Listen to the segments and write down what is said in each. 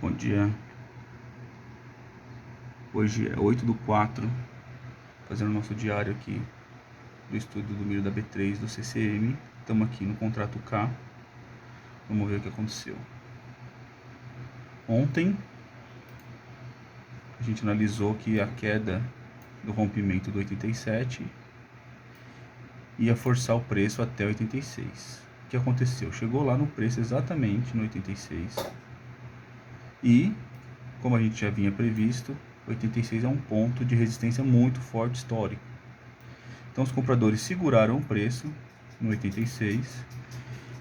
Bom dia, hoje é 8/4, fazendo o nosso diário aqui do estudo do milho da B3 do CCM. Estamos aqui no contrato K, vamos ver o que aconteceu. Ontem a gente analisou que a queda do rompimento do 87 ia forçar o preço até 86. O que aconteceu? Chegou lá no preço exatamente no 86 e, como a gente já vinha previsto, 86 é um ponto de resistência muito forte histórico. Então os compradores seguraram o preço no 86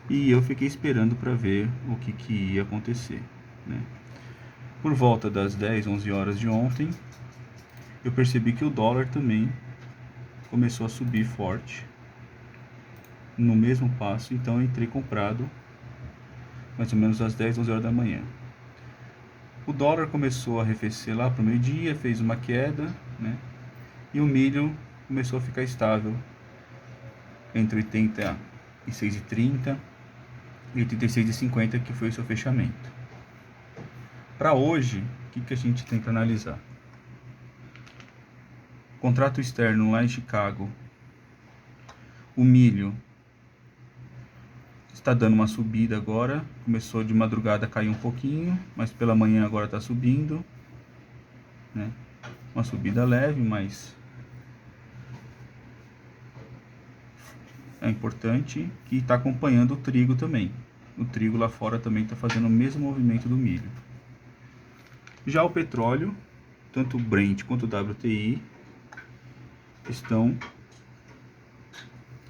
e eu fiquei esperando para ver o que ia acontecer, né? Por volta das 10, 11 horas de ontem, eu percebi que o dólar também começou a subir forte, no mesmo passo, então eu entrei comprado mais ou menos às 10, 11 horas da manhã. O dólar começou a arrefecer lá para o meio-dia, fez uma queda, né? E o milho começou a ficar estável entre 86,30 e 86,50, que foi o seu fechamento. Para hoje, o que a gente tem que analisar? Contrato externo lá em Chicago, o milho está dando uma subida agora, começou de madrugada a cair um pouquinho, mas pela manhã agora está subindo, né? Uma subida leve, mas é importante, que está acompanhando o trigo também. O trigo lá fora também está fazendo o mesmo movimento do milho. Já o petróleo, tanto o Brent quanto o WTI, estão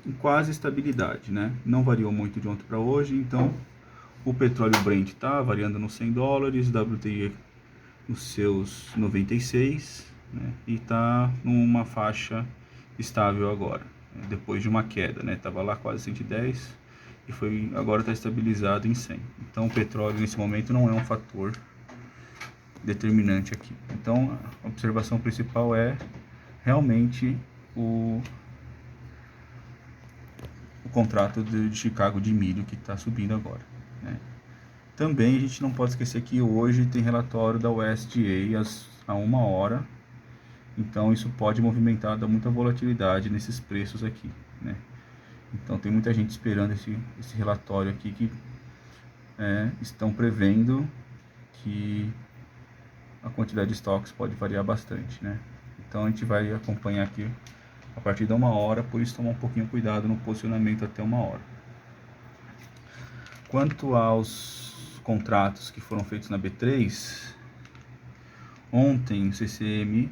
em quase estabilidade, né? Não variou muito de ontem para hoje, então o petróleo Brent está variando nos $100, WTI nos seus 96, né? E está numa faixa estável agora, né? Depois de uma queda, né? Tava lá quase 110 e agora está estabilizado em 100. Então o petróleo nesse momento não é um fator determinante aqui. Então a observação principal é realmente o contrato de Chicago de milho que está subindo agora, né? Também a gente não pode esquecer que hoje tem relatório da USDA a 1 hora, então isso pode movimentar, dar muita volatilidade nesses preços aqui, né? Então tem muita gente esperando esse relatório aqui que estão prevendo que a quantidade de estoques pode variar bastante, né? Então a gente vai acompanhar aqui a partir de 1 hora, por isso tomar um pouquinho cuidado no posicionamento até 1 hora. Quanto aos contratos que foram feitos na B3, ontem o CCMK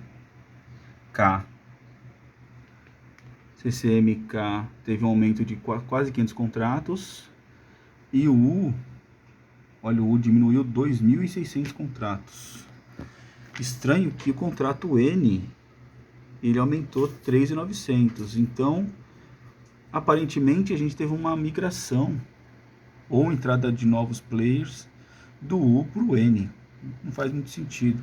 teve um aumento de quase 500 contratos e o U diminuiu 2.600 contratos. Estranho que o contrato N ele aumentou 3.900, então aparentemente a gente teve uma migração ou entrada de novos players do U para o N. Não faz muito sentido.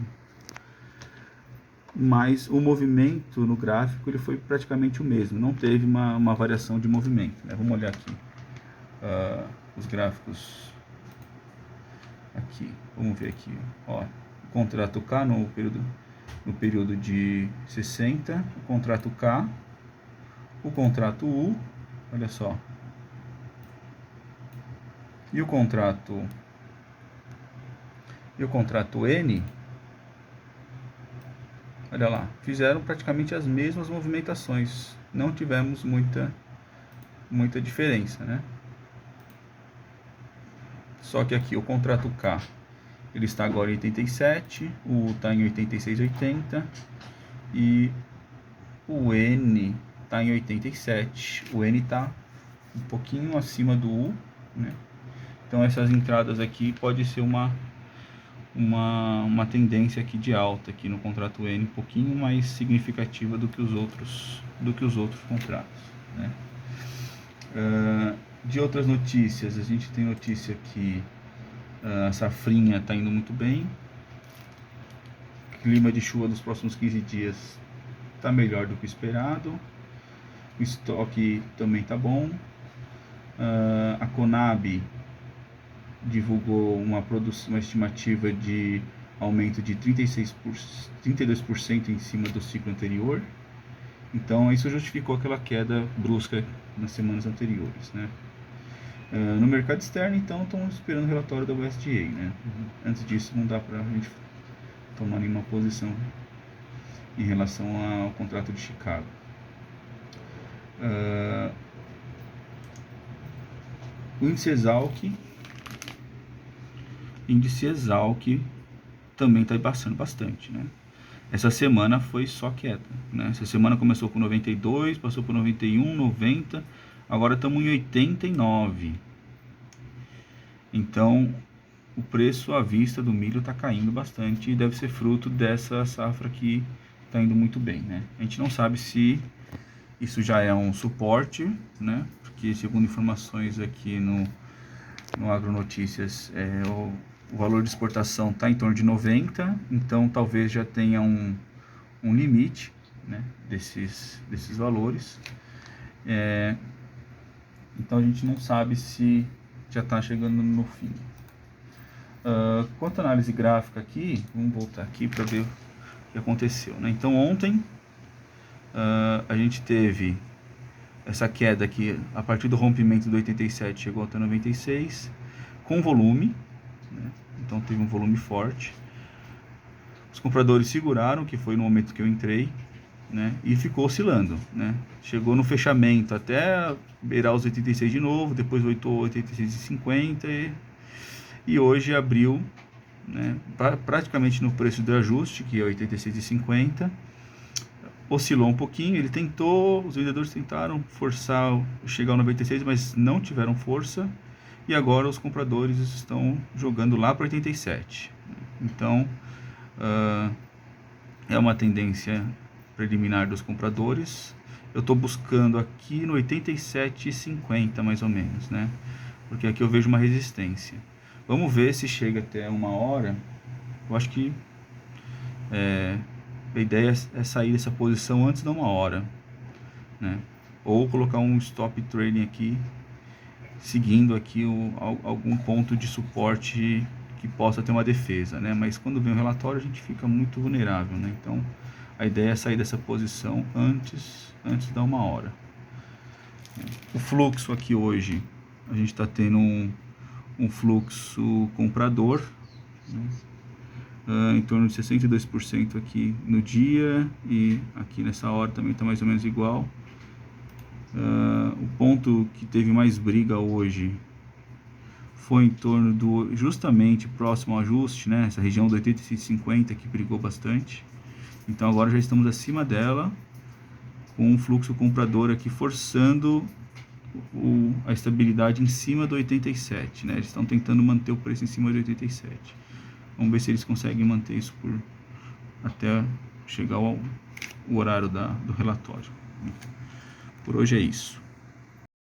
Mas o movimento no gráfico ele foi praticamente o mesmo, não teve uma variação de movimento, né? Vamos olhar aqui os gráficos aqui, vamos ver aqui, ó, o contrato K no período de 60, o contrato K, o contrato U, olha só, e o contrato N, olha lá, fizeram praticamente as mesmas movimentações, não tivemos muita diferença, né? Só que aqui o contrato K ele está agora em 87, o U está em 86,80 e o N está em 87. O N está um pouquinho acima do U, né? Então essas entradas aqui pode ser uma tendência aqui de alta aqui no contrato N, um pouquinho mais significativa do que os outros contratos, né? De outras notícias, a gente tem notícia que a safrinha está indo muito bem, clima de chuva nos próximos 15 dias está melhor do que esperado, o estoque também está bom, a Conab divulgou uma estimativa de aumento de 32% em cima do ciclo anterior. Então isso justificou aquela queda brusca nas semanas anteriores, né? No mercado externo, então, estão esperando o relatório da USDA, né? Antes disso, não dá para a gente tomar nenhuma posição em relação ao contrato de Chicago. O índice Exalc também está passando bastante, né? Essa semana foi só queda, né? Essa semana começou com 92, passou por 91, 90, agora estamos em 89. Então, o preço à vista do milho está caindo bastante e deve ser fruto dessa safra que está indo muito bem, né? A gente não sabe se isso já é um suporte, né? Porque segundo informações aqui no Agronotícias, o valor de exportação está em torno de 90, então talvez já tenha um limite, né, desses valores. Então a gente não sabe se já está chegando no fim. Quanto à análise gráfica aqui, vamos voltar aqui para ver o que aconteceu, né? Então ontem a gente teve essa queda aqui, a partir do rompimento do 87 chegou até 96, com volume, né? Então teve um volume forte. Os compradores seguraram, que foi no momento que eu entrei, né? E ficou oscilando, né? Chegou no fechamento até beirar os 86 de novo, depois voltou 86,50 e hoje abriu, né, praticamente no preço do ajuste, que é 86,50. Oscilou um pouquinho, ele tentou, os vendedores tentaram forçar, chegar ao 96, mas não tiveram força, e agora os compradores estão jogando lá para 87. Então, é uma tendência preliminar dos compradores. Eu estou buscando aqui no 87,50 mais ou menos, né? Porque aqui eu vejo uma resistência. Vamos ver se chega até 1 hora. Eu acho que a ideia é sair dessa posição antes de 1 hora, né? Ou colocar um stop trading aqui, seguindo aqui algum ponto de suporte que possa ter uma defesa, né? Mas quando vem o relatório a gente fica muito vulnerável, né? Então a ideia é sair dessa posição antes da 1 hora. O fluxo aqui hoje, a gente está tendo um fluxo comprador, né? Em torno de 62% aqui no dia, e aqui nessa hora também está mais ou menos igual. O ponto que teve mais briga hoje foi em torno do, justamente próximo ao ajuste, né? Essa região do 86,50 que brigou bastante. Então agora já estamos acima dela, com um fluxo comprador aqui forçando a estabilidade em cima do 87, né? Eles estão tentando manter o preço em cima do 87. Vamos ver se eles conseguem manter isso até chegar ao horário do relatório. Por hoje é isso.